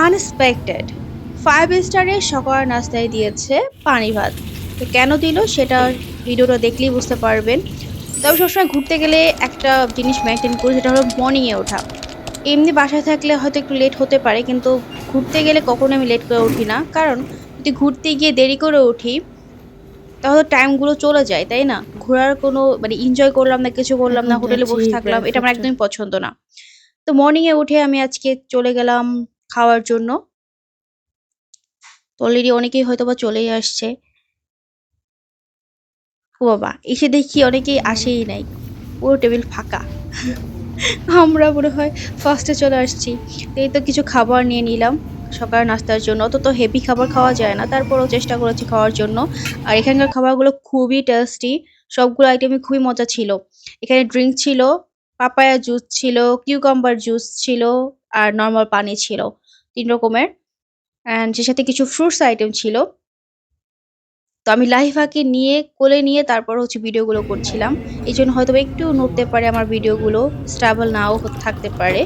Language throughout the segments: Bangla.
আনএক্সপেক্টেড 5 স্টারের সকাল নাস্তায় দিয়েছে পানি ভাত। তো কেন দিল সেটা ভিডিওটা দেখলেই বুঝতে পারবেন। তবে সবসময় ঘুরতে গেলে একটা জিনিস মেনটেন করি, সেটা হলো মর্নিং এ ওঠা। এমনি বাসায় থাকলে হয়তো একটু লেট হতে পারে, কিন্তু ঘুরতে গেলে কখনো আমি লেট করে উঠি না। কারণ যদি ঘুরতে গিয়ে দেরি করে উঠি তাহলে টাইম গুলো চলে যায়, তাই না? ঘোরার কোনো মানে এনজয় করলাম না, কিছু করলাম এখন না, হোটেলে যাচ্ছি বসে থাকলাম, এটা আমার ব্রেকফাস্টে। একদমই পছন্দ না। তো মর্নিং এ উঠে আমি আজকে চলে গেলাম খাওয়ার জন্য। তো অলরেডি অনেকেই হয়তোবা চলেই আসছে। ও বাবা! এসে দেখি অনেকেই আসেই নাই। পুরো টেবিল ফাঁকা। আমরা মনে হয় ফার্স্টে চলে আসছি। তো এই তো কিছু খাবার নিয়ে নিলাম সকালের নাস্তার জন্য। অত তো হেভি খাবার খাওয়া যায় না। তারপরেও চেষ্টা করেছি খাওয়ার জন্য। আর এখানকার খাবারগুলো খুবই টেস্টি। সবগুলো আইটেমই খুবই মজা ছিল। এখানে ড্রিংক ছিল, পাপায়া জুস ছিল, কিউকাম্বার জুস ছিল, আর নরমাল পানি ছিল। ৩ রকমের। অ্যান্ড সে সাথে কিছু ফ্রুটস আইটেম ছিল। তো আমি লাহিফাকে নিয়ে কোলে নিয়ে তারপর হচ্ছে ভিডিওগুলো করছিলাম। এজন্য হয়তোবা একটু নড়তে পারে আমার ভিডিওগুলো, স্টেবল নাও থাকতে পারে।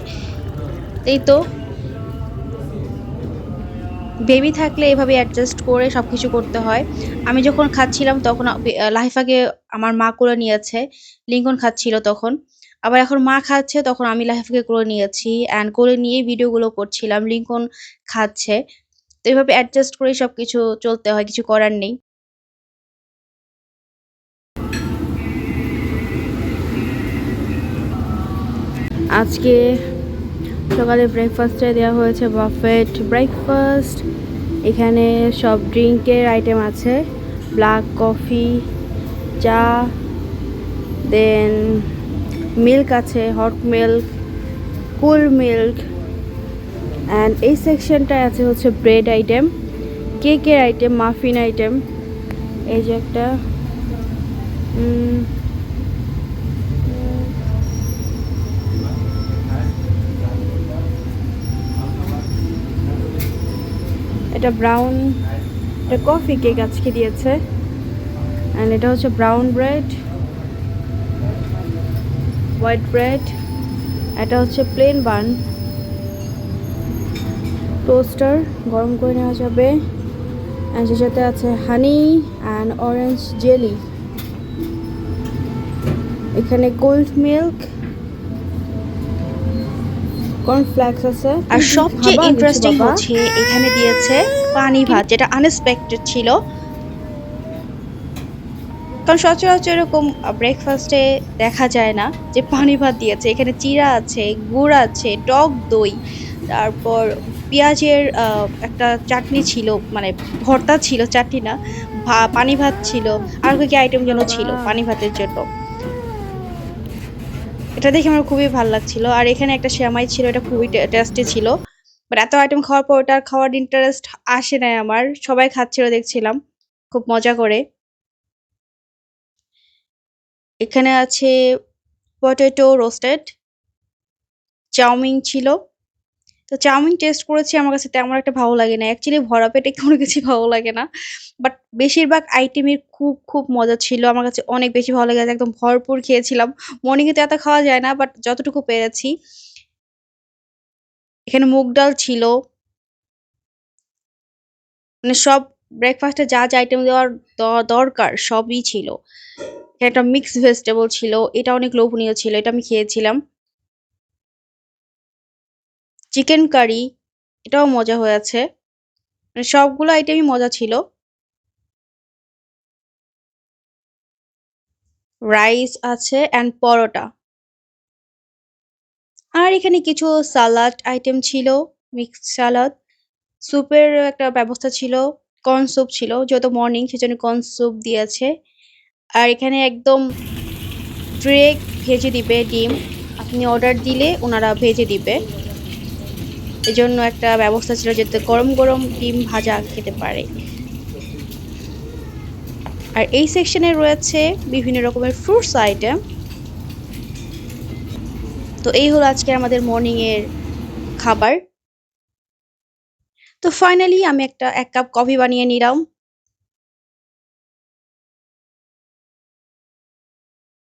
এই তো বেবি থাকলে এভাবে অ্যাডজাস্ট করে সবকিছু করতে হয়। আমি যখন খাচ্ছিলাম তখন লাহিফাকে আমার মা কোলে নিয়েছে। লিংকন খাচ্ছিল তখন। আবার এখন মা খাচ্ছে তখন আমি লাহিফাকে কোলে নিয়েছি অ্যান্ড কোলে নিয়েই ভিডিওগুলো করছিলাম। লিংকন খাচ্ছে। তো এভাবে অ্যাডজাস্ট করেই সবকিছু চলতে হয়, কিছু করার নেই। আজকে সকালে ব্রেকফাস্টে দেওয়া হয়েছে বাফেট ব্রেকফাস্ট। এখানে সব ড্রিঙ্কের আইটেম আছে, ব্ল্যাক কফি, চা, দেন মিল্ক আছে, hot milk, cool milk. And এই সেকশনটায় আছে হচ্ছে ব্রেড আইটেম, কেকের আইটেম, মাফিন আইটেম। এই যে একটা এটা ব্রাউন, এটা কফি কেক আজকে দিয়েছে। অ্যান্ড এটা হচ্ছে ব্রাউন ব্রেড, হোয়াইট ব্রেড, এটা হচ্ছে প্লেন বান, টোস্টার গরম করে নেওয়া যাবে। অ্যান্ড সে সাথে আছে হানি অ্যান্ড অরেঞ্জ জেলি। এখানে কোল্ড মিল্ক, কর্নফ্লেক্স আছে। আর তুই কি সবচেয়ে খাবা কিছু ইন্টারেস্টিং বাবা? হচ্ছে এখানে দিয়েছে পানি ভাত, যেটা আনএক্সপেক্টেড ছিল। কারণ সচরাচর এরকম ব্রেকফাস্টে দেখা যায় না যে পানি ভাত দিয়েছে। এখানে চিড়া আছে, গুড় আছে, টক দই, তারপর পেঁয়াজের একটা চাটনি ছিল, মানে ভর্তা ছিল, চাটনি না। পানি ভাত ছিল। আর কি আইটেম যেন বাবা, ছিল পানি ভাতের জন্য। এটা দেখে আমার খুবই ভাল লাগছিল। আর এখানে একটা সেমাই ছিল, এটা খুবই টেস্টি ছিল। বাট এত আইটেম খাওয়ার পর ওটা আর খাওয়ার ইন্টারেস্ট আসে নাই আমার। সবাই খাচ্ছিল দেখছিলাম খুব মজা করে। এখানে আছে পটেটো রোস্টেড, চাউমিন ছিল। তো চাউমিন টেস্ট করেছি, আমার কাছে তেমন একটা ভালো লাগে না। অ্যাকচুয়ালি ভরা পেটে কোনো কিছুই ভালো লাগে না। বাট বেশিরভাগ আইটেমই খুব মজা ছিল। আমার কাছে অনেক বেশি ভালো লেগেছে। একদম ভরপুর খেয়েছিলাম। মর্নিং এ তো এত খাওয়া যায় না, বাট যতটুকু পেরেছি। এখানে মুগ ডাল ছিল। মানে সব ব্রেকফাস্টে যা আইটেম দেওয়ার দরকার সবই ছিল। এখানে একটা মিক্সড ভেজিটেবল ছিল। এটা অনেক লোভনীয় ছিল। এটা আমি খেয়েছিলাম। চিকেন কারি, এটাও মজা হয়েছে। মানে সবগুলো আইটেমই মজা ছিল। রাইস আছে অ্যান্ড পরোটা। আর এখানে কিছু সালাড আইটেম ছিল, মিক্সড সালাদ। স্যুপের একটা ব্যবস্থা ছিল, কর্ন স্যুপ ছিল। যেহেতু মর্নিং সেজন্য কর্ন স্যুপ দিয়েছে। আর এখানে একদম ডিরেক্ট ভেজে দিবে ডিম। আপনি অর্ডার দিলে ওনারা ভেজে দিবে। এজন্য একটা ব্যবস্থা ছিল যাতে গরম ডিম ভাজা খেতে পারে। আর এই সেকশনে রয়েছে বিভিন্ন রকমের ফ্রুটস আইটেম। তো এই হলো আজকে আমাদের মর্নিং এর খাবার। তো ফাইনালি আমি ১ কাপ কফি বানিয়ে নিলাম।